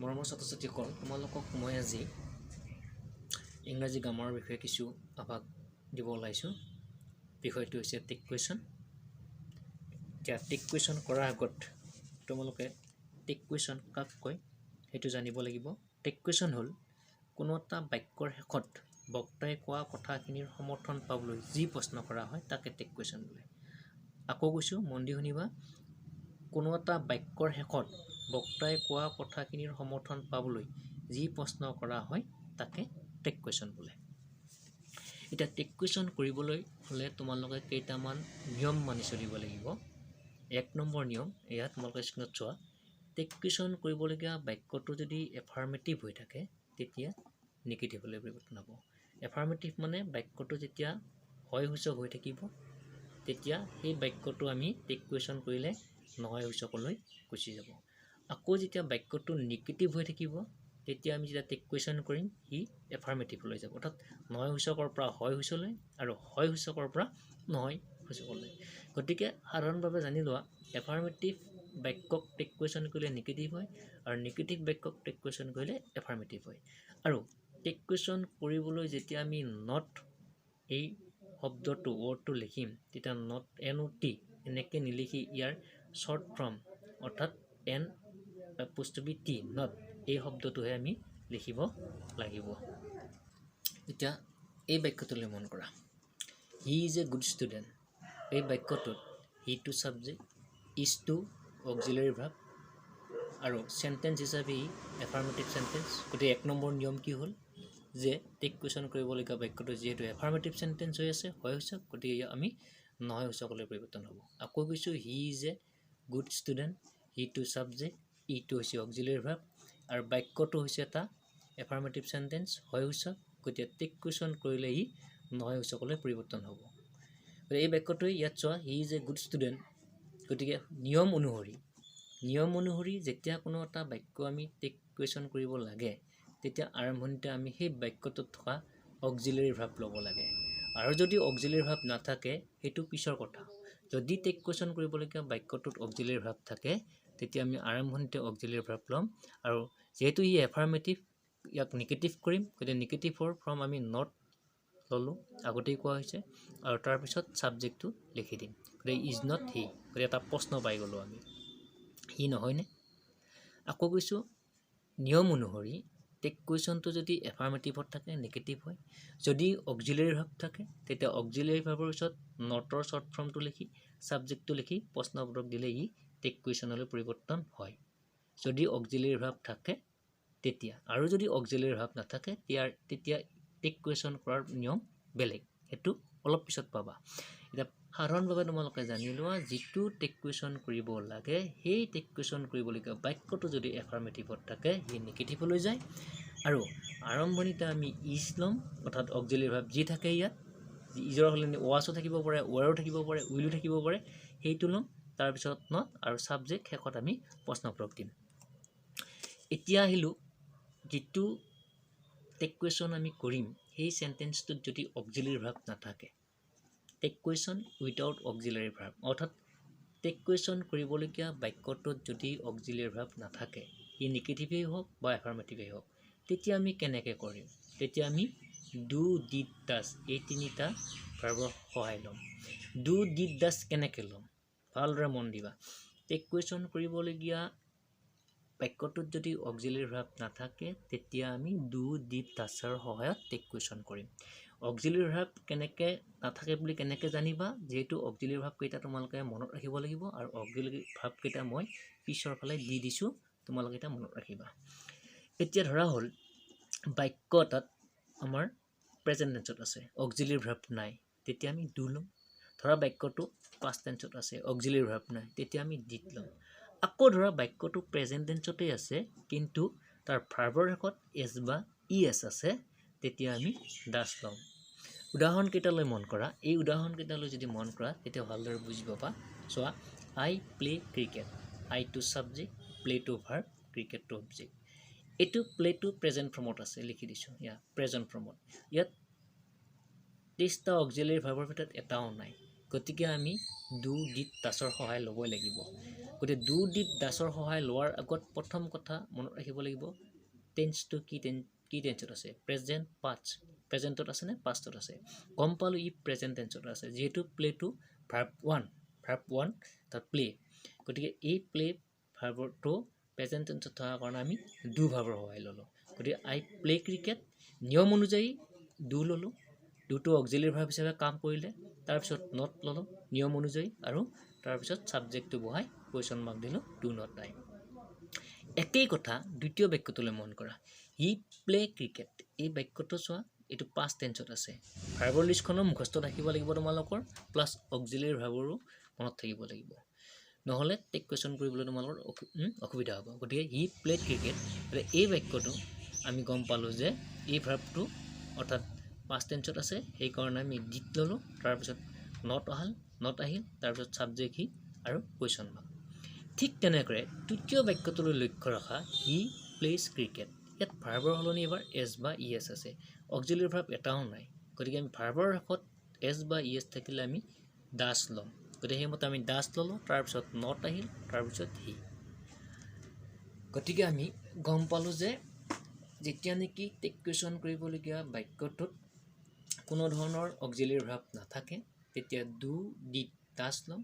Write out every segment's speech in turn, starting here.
মৰমৰ ছাত্ৰ-ছাত্ৰীসকল, তোমালোকক মই আজি ইংৰাজী গ্ৰামাৰৰ বিষয়ে কিছু আভাস দিব ওলাইছোঁ। বিষয়টো হৈছে টেক কুৱেশ্যন। এতিয়া টেক কুৱেশ্যন কৰাৰ আগত তোমালোকে টেক কুৱেশ্যন কাক কয় সেইটো জানিব লাগিব। টেক কুৱেশ্যন হ'ল কোনো এটা বাক্যৰ শেষত বক্তাই কোৱা কথাখিনিৰ সমৰ্থন পাবলৈ যি প্ৰশ্ন কৰা হয় তাকে টেক কুৱেশ্যন বোলে। আকৌ কৈছোঁ, মন দি শুনিবা। কোনো এটা বাক্যৰ শেষত বক্তাই কোৱা কথাখিনিৰ সমৰ্থন পাবলৈ যি প্ৰশ্ন কৰা হয় তাকে টেক কুৱেশ্যন বোলে। এতিয়া টেক কুৱেশ্যন কৰিবলৈ হ'লে তোমালোকে কেইটামান নিয়ম মানি চলিব লাগিব। 1 নম্বৰ নিয়ম, এয়া তোমালোকে স্ক্ৰীনত চোৱা। টেক কুৱেশ্যন কৰিবলগীয়া বাক্যটো যদি এফাৰ্মেটিভ হৈ থাকে তেতিয়া নিগেটিভলৈ পৰিৱৰ্তন হ'ব। এফাৰ্মেটিভ মানে বাক্যটো যেতিয়া হয় সূচক হৈ থাকিব তেতিয়া সেই বাক্যটো আমি টেক কুৱেশ্যন কৰিলে নহয় সূচকলৈ গুচি যাব। আকৌ যেতিয়া বাক্যটো নিগেটিভ হৈ থাকিব তেতিয়া আমি যেতিয়া টেক কুৱেশ্যন কৰিম সি এফাৰ্মেটিভলৈ যাব, অৰ্থাৎ নহয় সূচকৰ পৰা হয় সূচকলৈ আৰু হয় সূচকৰ পৰা নহয় সূচকলৈ। গতিকে সাধাৰণভাৱে জানি লোৱা, এফাৰ্মেটিভ বাক্যক টেক কুৱেশ্যন কৰিলে নিগেটিভ হয় আৰু নিগেটিভ বাক্যক টেক কুৱেশ্যন কৰিলে এফাৰ্মেটিভ হয়। আৰু টেক কুৱেশ্যন কৰিবলৈ যেতিয়া আমি নট এই শব্দটো ৱৰ্ডটো লিখিম তেতিয়া নট NOT এনেকৈ নিলিখি ইয়াৰ শ্বৰ্ট ফৰ্ম অৰ্থাৎ N'(T) নট এই শব্দটোহে আমি লিখিব লাগিব। এতিয়া এই বাক্যটোলৈ মন কৰা, he is a good student. এই বাক্যটোত হি টু ছাবজেক্ট, ইজ টু অক্সিলাৰী ভাৰ্ব আৰু চেণ্টেন্স হিচাপে ই এফাৰ্মেটিভ চেণ্টেন্স। গতিকে 1 নম্বৰ নিয়ম কি হ'ল যে টেক কুৱেশ্যন কৰিবলগীয়া বাক্যটো যিহেতু এফাৰ্মেটিভ চেণ্টেন্স হৈ আছে হয় সূচক, গতিকে আমি নহয় সূচকলৈ পৰিৱৰ্তন হ'ব। আকৌ কৈছোঁ, he is a good student, he two subject, ইটো হৈছে অক্সিলাৰী ভাৰ্ব আৰু বাক্যটো হৈছে এটা এফাৰ্মেটিভ চেণ্টেন্স হয় সূচক, গতিকে টেক কুৱেশ্যন কৰিলে ই নহয় সূচকলৈ পৰিৱৰ্তন হ'ব। গতিকে এই বাক্যটোৱে ইয়াত চোৱা, হি ইজ এ গুড ষ্টুডেণ্ট। গতিকে নিয়ম অনুসৰি যেতিয়া কোনো এটা বাক্য আমি টেক কুৱেশ্যন কৰিব লাগে তেতিয়া আৰম্ভণিতে আমি সেই বাক্যটোত থকা অক্সিলাৰী ভাৰ্ব ল'ব লাগে। আৰু যদি অক্সিলাৰী ভাৰ্ব নাথাকে সেইটো পিছৰ কথা। যদি টেক কুৱেশ্যন কৰিবলগীয়া বাক্যটোত অক্সিলাৰী ভাৰ্ব থাকে তেতিয়া আমি আৰম্ভণিতে অক্সিলাৰী ভাৰ্ব ল'ম আৰু যিহেতু ই এফাৰ্মেটিভ ইয়াক নিগেটিভ কৰিম, গতিকে নিগেটিভৰ ফৰ্ম আমি নট ল'লোঁ, আগতেই কোৱা হৈছে, আৰু তাৰপিছত ছাবজেক্টটো লিখি দিম। গতিকে ইজ নট হি, গতিকে এটা প্ৰশ্ন পাই গ'লোঁ আমি, হি নহয়নে? আকৌ কৈছোঁ, নিয়ম অনুসৰি টেক কুৱেশ্যনটো যদি এফাৰ্মেটিভত থাকে নিগেটিভ হয়, যদি অক্সিলাৰী ভাৰ্ব থাকে তেতিয়া অক্সিলাৰী ভাৰ্বৰ পিছত নটৰ শ্বৰ্ট ফৰ্মটো লিখি ছাবজেক্টটো লিখি প্ৰশ্নবোধক দিলে ই টেক কুৱেশ্যনলৈ পৰিৱৰ্তন হয়। যদি অক্সিলাৰী ভাৰ্ব থাকে তেতিয়া, আৰু যদি অক্সিলাৰী ভাৰ্ব নাথাকে তেতিয়া টেক কুৱেশ্যন কৰাৰ নিয়ম বেলেগ, সেইটো অলপ পিছত পাবা। এতিয়া সাধাৰণভাৱে তোমালোকে জানি লোৱা, যিটো টেক কুৱেশ্যন কৰিব লাগে সেই টেক কুৱেশ্যন কৰিবলগীয়া বাক্যটো যদি এফাৰ্মেটিভত থাকে সি নিগেটিভলৈ যায় আৰু আৰম্ভণিতে আমি ইজ ল'ম, অৰ্থাৎ অক্সিলাৰী ভাৰ্ব যি থাকে ইয়াত, ইজৰ সলনি ৱাছো থাকিব পাৰে, ৱেৰো থাকিব পাৰে, উইলো থাকিব পাৰে, সেইটো ল'ম, তাৰপিছত নট আৰু ছাবজেক্ট, শেষত আমি প্ৰশ্নবোধক দিম। এতিয়া আহিলোঁ, যিটো টেক কুৱেশ্যন আমি কৰিম সেই চেণ্টেন্সটোত যদি অক্সিলাৰী ভাৰ্ব নাথাকে, take question without auxiliary verb, অৰ্থাৎ টেক কুৱেশ্যন কৰিবলগীয়া বাক্যটোত যদি অক্সিলাৰী ভাৰ্ব নাথাকে, ই নিগেটিভেই হওক বা এফাৰ্মেটিভেই হওক, তেতিয়া আমি কেনেকৈ কৰিম? তেতিয়া আমি ডু, ডিড, ডাজ এই তিনিটা ভাৰ্বৰ সহায় ল'ম। ডু, ডিড, ডাজ কেনেকৈ ল'ম? ভালদৰে মন দিবা। টেক কুৱেশ্যন কৰিবলগীয়া বাক্যটোত যদি অক্সিলাৰী ভাৰ্ব নাথাকে তেতিয়া আমি ডু, ডিড, ডাজৰ সহায়ত টেক কুৱেশ্যন কৰিম। অক্সিলাৰী ভাৰ্ব কেনেকৈ নাথাকে বুলি কেনেকৈ জানিবা? যিহেতু অক্সিলাৰী ভাৰ্বকেইটা তোমালোকে মনত ৰাখিব লাগিব আৰু অক্সিলাৰী ভাৰ্বকেইটা মই পিছৰ ফালে দি দিছোঁ, তোমালোকে এটা মনত ৰাখিবা। এতিয়া ধৰা হ'ল বাক্য এটাত আমাৰ প্ৰেজেণ্ট টেন্সত আছে, অক্সিলাৰী ভাৰ্ব নাই, তেতিয়া আমি ডু ল'ম। ধৰা বাক্যটো পাষ্ট টেন্সত আছে, অক্সিলাৰী ভাৰ্ব নাই, তেতিয়া আমি ডিড ল'ম। আকৌ ধৰা বাক্যটো প্ৰেজেণ্ট টেন্সতেই আছে কিন্তু তাৰ ভাৰ্বৰ শেষত এছ বা ই এছ আছে, তেতিয়া আমি ডাজ ল'ম। উদাহৰণকেইটালৈ মন কৰা। এই উদাহৰণকেইটালৈ যদি মন কৰা তেতিয়া ভালদৰে বুজি পাবা। চোৱা, আই প্লে ক্ৰিকেট, আই টু ছাবজেক্ট, প্লে টু ভাৰ্ব, ক্ৰিকেট টু অবজেক্ট। এইটো প্লে টু প্ৰেজেণ্ট ফৰ্মত আছে, লিখি দিছোঁ ইয়াত প্ৰেজেণ্ট ফৰ্মত। ইয়াত 23টা অক্সিলাৰী ভাৰ্বৰ ভিতৰত এটাও নাই, গতিকে আমি ডু, ডিড, ডাজৰ সহায় ল'বই লাগিব। গতিকে ডু ডিড ডাছৰ সহায় লোৱাৰ আগত প্ৰথম কথা মনত ৰাখিব লাগিব টেন্সটো কি টেন্সত আছে প্ৰেজেণ্ট প্ৰেজেণ্টত আছে নে পাষ্টত আছে গম পালোঁ ই প্ৰেজেণ্ট টেন্সত আছে যিহেতু প্লেটো ভাৰ্ব ওৱান তাত প্লে গতিকে এই প্লে ভাৰ্বটো প্ৰেজেণ্ট টেন্সত থকাৰ কাৰণে আমি ডু ভাৰ্বৰ সহায় ল'লোঁ গতিকে আই প্লে ক্ৰিকেট নিয়ম অনুযায়ী ডু ল'লোঁ ডুটো অক্সিলিয়াৰী ভাৰ্ব হিচাপে কাম কৰিলে তাৰপিছত নট ল'লোঁ নিয়ম অনুযায়ী আৰু তাৰপিছত ছাবজেক্টটো বহাই কুৱেশ্যন মাৰ্ক দিলোঁ ডু নট আই একেই কথা দ্বিতীয় বাক্যটোলৈ মন কৰা হি প্লে ক্ৰিকেট এই বাক্যটো চোৱা এইটো পাষ্ট টেন্সত আছে ভাৰ্বৰ লিষ্টখনৰ মুখস্থ থাকিব লাগিব তোমালোকৰ প্লাছ অক্সিলিয়াৰী ভাৰ্বৰো মনত থাকিব লাগিব নহ'লে টেক কুৱেশ্যন কৰিবলৈ তোমালোকৰ অসুবিধা হ'ব গতিকে হি প্লেড ক্ৰিকেট এই বাক্যটো আমি গম পালোঁ যে এই ভাৰ্বটো অৰ্থাৎ পাষ্ট টেন্সত আছে সেইকাৰণে আমি ডিড ল'লোঁ তাৰপিছত নট আহিল তাৰপিছত ছাবজেক্ট হি আৰু কুৱেশ্যন মাৰ্ক ঠিক তেনেকৈ তৃতীয় বাক্যটোলৈ লক্ষ্য ৰখা হি প্লেজ ক্ৰিকেট ইয়াত ভাৰ্বৰ সলনি এবাৰ এছ বা ই এছ আছে অক্সিলিয়াৰী ভাৰ্ব এটাও নাই গতিকে আমি ভাৰ্বৰ শেষত এছ বা ই এছ থাকিলে আমি ডাছ ল'ম গতিকে সেইমতে আমি ডাছ ল'লোঁ তাৰপিছত নট আহিল তাৰপিছত হি গতিকে আমি গম পালোঁ যে যেতিয়া নেকি টেক কুৱেশ্যন কৰিবলগীয়া বাক্যটোত কোনো ধৰণৰ অক্সিলিয়াৰী ভাৰ্ব নাথাকে তেতিয়া ডু ডিড ডাছ ল'ম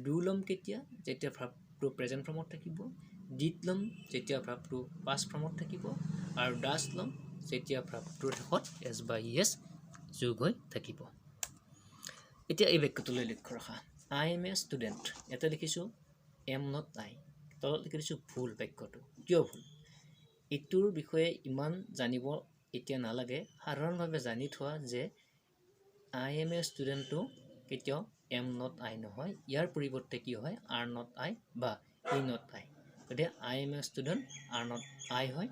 ডু ল'ম কেতিয়া যেতিয়া ভাৰ্বটো প্ৰেজেণ্ট ফৰ্মত থাকিব ডিড ল'ম যেতিয়া ভাৰ্বটো পাষ্ট ফৰ্মত থাকিব আৰু ডাছ ল'ম যেতিয়া ভাৰ্বটোৰ শেষত এছ বা ই এছ যোগ হৈ থাকিব এতিয়া এই বাক্যটোলৈ লক্ষ্য ৰখা আই এম এ ষ্টুডেণ্ট ইয়াতে লিখিছোঁ এম নট আই তলত লিখি দিছোঁ ভুল বাক্যটো কিয় ভুল এইটোৰ বিষয়ে ইমান জানিব এতিয়া নালাগে সাধাৰণভাৱে জানি থোৱা যে আই এম এ ষ্টুডেণ্টটো কেতিয়াও এম নট আই নহয় ইয়াৰ পৰিৱৰ্তে কি হয় আৰ নট আই বা ই নট আই গতিকে I am a student are not I হয়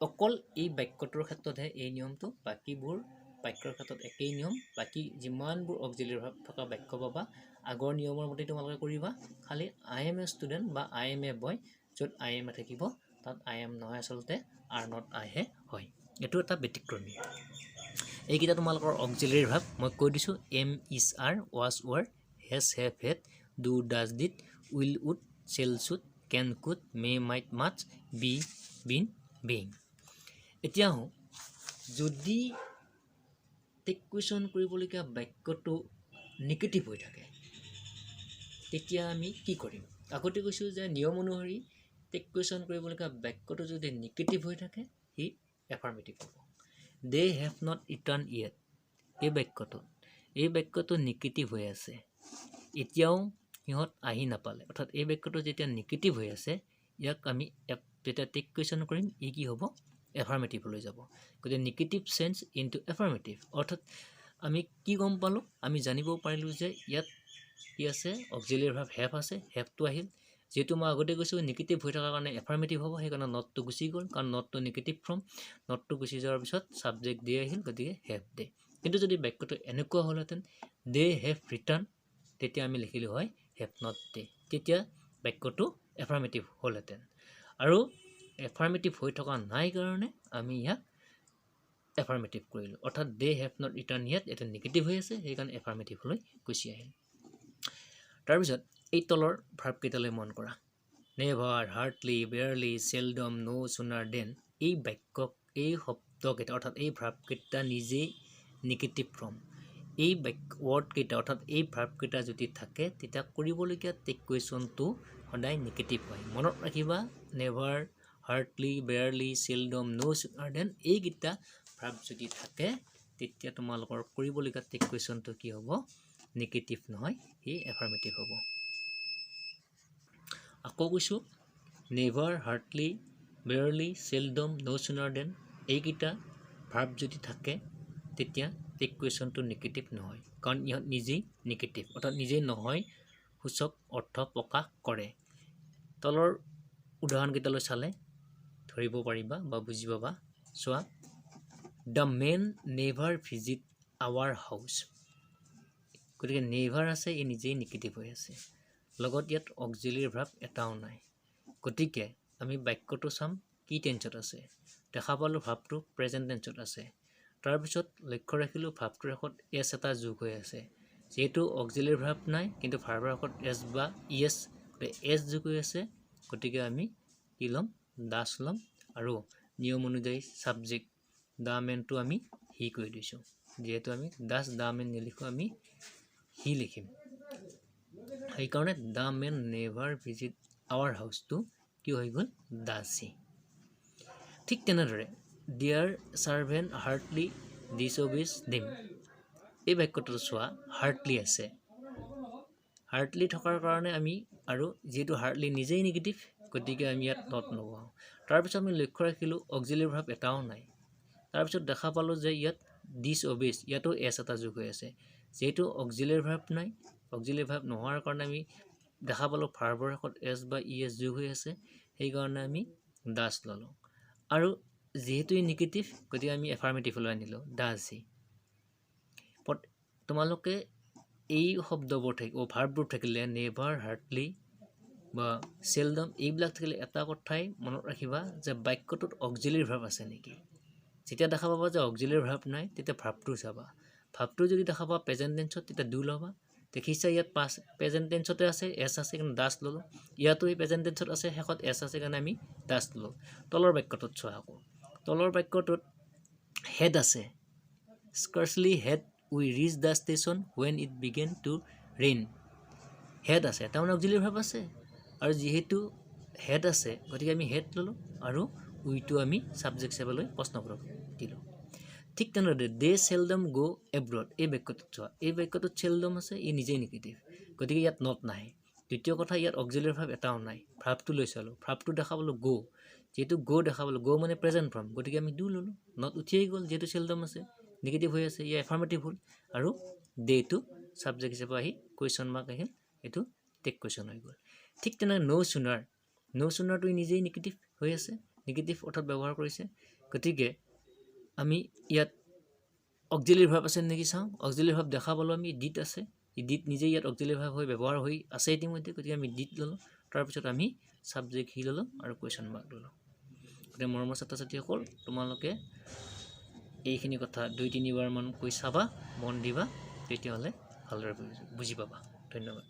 অকল এই বাক্যটোৰ ক্ষেত্ৰতহে এই নিয়মটো বাকীবোৰ বাক্যৰ ক্ষেত্ৰত একেই নিয়ম বাকী যিমানবোৰ অক্সিলিয়াৰী ভাৰ্ব থকা বাক্য পাবা আগৰ নিয়মৰ মতে তোমালোকে কৰিবা খালি আই এম এ ষ্টুডেণ্ট বা আই এম এ বয় য'ত আই এম এ থাকিব তাত আই এম নহয় আচলতে আৰ নট আইহে হয় এইটো এটা ব্যতিক্ৰমী এইকেইটা তোমালোকৰ অক্সিলিয়াৰী ভাৰ্ব মই কৈ দিছোঁ am is are was were has have had do does did will would shall should can could may might must be been being এতিয়া আহোঁ যদি টেক কুৱেশ্যন কৰিবলগীয়া বাক্যটো নিগেটিভ হৈ থাকে তেতিয়া আমি কি কৰিম আগতে কৈছোঁ যে নিয়ম অনুসৰি টেক কুৱেশ্যন কৰিবলগীয়া বাক্যটো যদি নিগেটিভ হৈ থাকে সি এফাৰ্মেটিভ হ'ব they have not return yet এই বাক্যটো নিগেটিভ হৈ আছে এতিয়াও সিহঁত আহি নাপালে অৰ্থাৎ এই বাক্যটো যেতিয়া নিগেটিভ হৈ আছে ইয়াক আমি যেতিয়া টেক কুৱেশ্যন কৰিম ই কি হ'ব এফাৰ্মেটিভলৈ যাব গতিকে নিগেটিভ চেঞ্জ ইনটু এফাৰ্মেটিভ অৰ্থাৎ আমি কি গম পালোঁ আমি জানিব পাৰিলোঁ যে ইয়াত কি আছে অক্সিলিয়াৰী ভাৰ্ব হেভ আছে হেভটো আহিল যিহেতু মই আগতে কৈছোঁ নিগেটিভ হৈ থকাৰ কাৰণে এফাৰ্মেটিভ হ'ব সেইকাৰণে নটটো গুচি গ'ল কাৰণ নটটো নিগেটিভ ফৰ্ম নটটো গুচি যোৱাৰ পিছত ছাবজেক্ট দে আহিল গতিকে হেভ দে কিন্তু যদি বাক্যটো এনেকুৱা হ'লহেঁতেন দে হেভ ৰিটাৰ্ণ তেতিয়া আমি লিখিলোঁ হয় হেভ নট দে তেতিয়া বাক্যটো এফাৰ্মেটিভ হ'লহেঁতেন আৰু এফাৰ্মেটিভ হৈ থকা নাই কাৰণে আমি ইয়াক এফাৰ্মেটিভ কৰিলোঁ অৰ্থাৎ দে হেভ নট ৰিটাৰ্ণ ইয়াত এটা নিগেটিভ হৈ আছে সেইকাৰণে এফাৰ্মেটিভলৈ গুচি আহিল তাৰপিছত এই তলৰ ভাৰ্বকেইটালৈ মন কৰা নেভাৰ হাৰ্ডলি বেয়াৰলি চেলডম ন' চুনাৰ দেন এই শব্দকেইটা অৰ্থাৎ এই ভাৰ্বকেইটা নিজেই নিগেটিভ ফৰ্ম এই ৱৰ্ডকেইটা অৰ্থাৎ এই ভাৰ্বকেইটা যদি থাকে তেতিয়া কৰিবলগীয়া টেক কুৱেশ্যনটো সদায় নিগেটিভ হয় মনত ৰাখিবা নেভাৰ হাৰ্ডলি বেয়াৰলি চেলডম ন' চুনাৰ দেন এইকেইটা ভাৰ্ব যদি থাকে তেতিয়া তোমালোকৰ কৰিবলগীয়া টেক কুৱেশ্যনটো কি হ'ব নিগেটিভ নহয় সি এফাৰ্মেটিভ হ'ব আকৌ কৈছোঁ নেভাৰ হাৰ্ডলি বেয়াৰলি চেলডম ন' চুনাৰ দেন এইকেইটা ভাৰ্ব যদি থাকে তেতিয়া টেক কুৱেশ্যনটো নিগেটিভ নহয় কাৰণ ইহঁত নিজেই নিগেটিভ অৰ্থাৎ নিজেই নহয় সূচক অৰ্থ প্ৰকাশ কৰে তলৰ উদাহৰণকেইটালৈ চালে ধৰিব পাৰিবা বা বুজি পাবা চোৱা the men never visit our house গতিকে নেভাৰ আছে ই নিজেই নিগেটিভ হৈ আছে লগত ইয়াত অক্সিলিয়াৰী ভাৰ্ব এটাও নাই গতিকে আমি বাক্যটো চাম কি টেন্সত আছে দেখা পালোঁ ভাৰ্বটো প্ৰেজেণ্ট টেন্সত আছে তাৰপিছত লক্ষ্য ৰাখিলোঁ ভাৰ্বটোৰ শেষত এছ এটা যোগ হৈ আছে যিহেতু অক্সিলিয়াৰী ভাৰ্ব নাই কিন্তু ভাৰ্বৰ শেষত এছ বা ই এছ এছ যোগ হৈ আছে গতিকে আমি কি ল'ম দাস ল'ম আৰু নিয়ম অনুযায়ী সাবজেক্ট দা মেনটো আমি হি কৰি দিছোঁ যেহেতু আমি দাস দা মেন নিলিখো আমি হি লিখিম সেইকাৰণে দা মেন নেভাৰ ভিজিট আৱাৰ হাউচটো কি হৈ গ'ল ডাজ হি ঠিক তেনেদৰে ডিয়াৰ চাৰ্ভেণ্ট হাৰ্টলি ডিছঅবেজ দেম এই বাক্যটো চোৱা হাৰ্টলি আছে হাৰ্টলি থকাৰ কাৰণে আমি আৰু যেহেতু হাৰ্টলি নিজেই নিগেটিভ গতিকে আমি ইয়াত নট নবহাওঁ তাৰপিছত আমি লক্ষ্য ৰাখিলোঁ অক্সিলাৰী ভাৰ্ব এটাও নাই তাৰপিছত দেখা পালোঁ যে ইয়াত ডিছঅবেজ ইয়াতো এছ এটা যোগ হৈ আছে যেহেতু অক্সিলাৰী ভাৰ্ব নাই অক্সিলাৰী ভাৰ্ব নোহোৱাৰ কাৰণে আমি দেখা পালোঁ ভাৰ্বৰ শেষত এছ বা ই এছ যোগ হৈ আছে সেইকাৰণে আমি ডাজ ল'লোঁ আৰু যেহেতু ই নিগেটিভ গতিকে আমি এফাৰ্মেটিভলৈ আনিলোঁ ডাজ হি তোমালোকে এই শব্দবোৰ ভাৰ্ববোৰ থাকিলে নেভাৰ হাৰ্টলি বা সেলডম এইবিলাক থাকিলে এটা কথাই মনত ৰাখিবা যে বাক্যটোত অক্সিলাৰী ভাৰ্ব আছে নেকি যেতিয়া দেখা পাবা যে অক্সিলাৰী ভাৰ্ব নাই তেতিয়া ভাৰ্বটো চাবা ভাৰ্বটো যদি দেখা পাবা প্ৰেজেণ্ট টেন্সত তেতিয়া ডু ল'বা দেখিছা ইয়াত প্ৰেজেণ্ট টেন্সতে আছে এছ আছে কাৰণে ডাজ ল'লোঁ ইয়াতো এই প্ৰেজেণ্ট টেন্সত আছে শেষত এছ আছে কাৰণে আমি ডাজ ল'লোঁ তলৰ বাক্যটোত চোৱা আকৌ তলৰ বাক্যটোত হেড আছে scarcely had we reach the station when it began to rain had আছে তাৰমানে অক্সিলাৰী ভাৰ্ব আছে আৰু যিহেতু হেড আছে গতিকে আমি হেড ল'লোঁ আৰু উইটো আমি ছাবজেক্ট হিচাপে প্ৰশ্নবোৰক দিলোঁ ঠিক তেনেদৰে দে চেলডম গ' এব্ৰড এই বাক্যটোত চোৱা এই বাক্যটোত চেলডম আছে ই নিজেই নিগেটিভ গতিকে ইয়াত নট নাহে দ্বিতীয় কথা ইয়াত অক্সিলাৰী ভাৰ্ব এটাও নাই ভাৰ্বটো লৈ চালোঁ ভাৰ্বটো দেখা পালোঁ গ' যেহেতু গ' দেখা পালোঁ গ' মানে প্ৰেজেণ্ট ফৰ্ম গতিকে আমি ডু ল'লোঁ নট উঠিয়েই গ'ল যিহেতু চেলডম আছে নিগেটিভ হৈ আছে ইয়াৰ এফাৰ্মেটিভ হ'ল আৰু ডেটো ছাবজেক্ট হিচাপে আহি কুৱেশ্যন মাৰ্ক আহিল এইটো টেক কুৱেশ্যন হৈ গ'ল ঠিক তেনেকৈ ন' চুনাৰটো নিজেই নিগেটিভ হৈ আছে নিগেটিভ অৰ্থত ব্যৱহাৰ কৰিছে গতিকে আমি ইয়াত অক্সিলাৰী ভাৰ্ব আছে নেকি চাওঁ অক্সিলাৰী ভাৰ্ব দেখা পালোঁ আমি ডিড আছে ডিড নিজেই ইয়াত অক্সিলাৰী ভাৰ্ব হৈ ব্যৱহাৰ হৈ আছে ইতিমধ্যে গতিকে আমি ডিড ল'লোঁ তাৰপিছত আমি ছাবজেক্ট হি ল'লোঁ আৰু কুৱেশ্যন মাৰ্ক ল'লোঁ গতিকে মৰমৰ ছাত্ৰ ছাত্ৰীসকল তোমালোকে এইখিনি কথা 2-3 বাৰমান কৈ চাবা মন দিবা তেতিয়াহ'লে ভালদৰে বুজি পাবা ধন্যবাদ